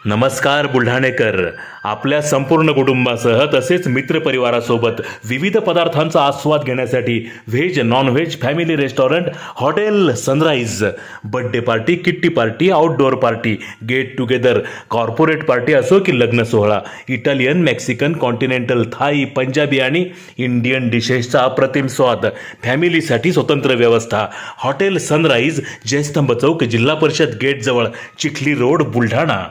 नमस्कार बुलढाणेकर. आपल्या संपूर्ण कुटुंबासह तसेच मित्रपरिवारासोबत विविध पदार्थांचा आस्वाद घेण्यासाठी veg non veg family restaurant hotel sunrise. Birthday party, kitty party, outdoor party, get together, corporate party असो की लग्न सोहळा, Italian, Mexican, continental, Thai, Punjabi आणि इंडियन डिशेसचा अप्रतिम स्वाद. फॅमिलीसाठी स्वतंत्र व्यवस्था. हॉटेल सनराइज, जयस्तंभ चौक, जिल्हा परिषद गेट जवळ, चिखली रोड, बुलढाणा.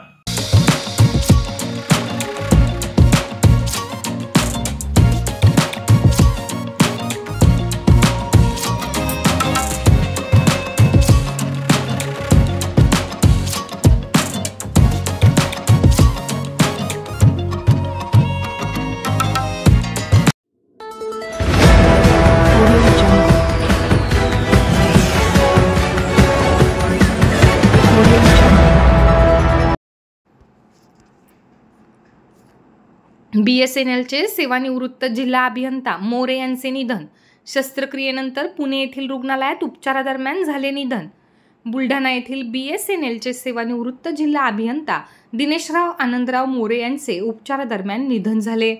BSNLचे सेवानिवृत्त जिल्हा अभियंता मोरे यांचे निधन. शस्त्रक्रियेनंतर पुणे येथील रुग्णालयात उपचारादरम्यान झाले निधन. बुलढाणा येथील BSNLचे सेवानिवृत्त जिल्हा अभियंता दिनेशराव आनंदराव मोरे यांचे उपचारादरम्यान निधन झाले.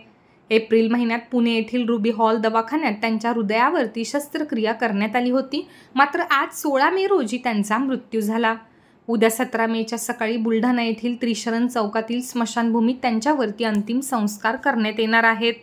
एप्रिल महिन्यात पुणे येथील रुबी हॉल दवाखान्यात त्यांच्या हृदयावरती शस्त्रक्रिया करण्यात आली होती. मात्र आज 16 मे रोजी त्यांचा मृत्यू झाला. उद्या 17 मेच्या सकाळी बुलढाणा येथील त्रिशरण चौकातील स्मशानभूमीत त्यांच्यावरती अंतिम संस्कार करण्यात येणार आहेत.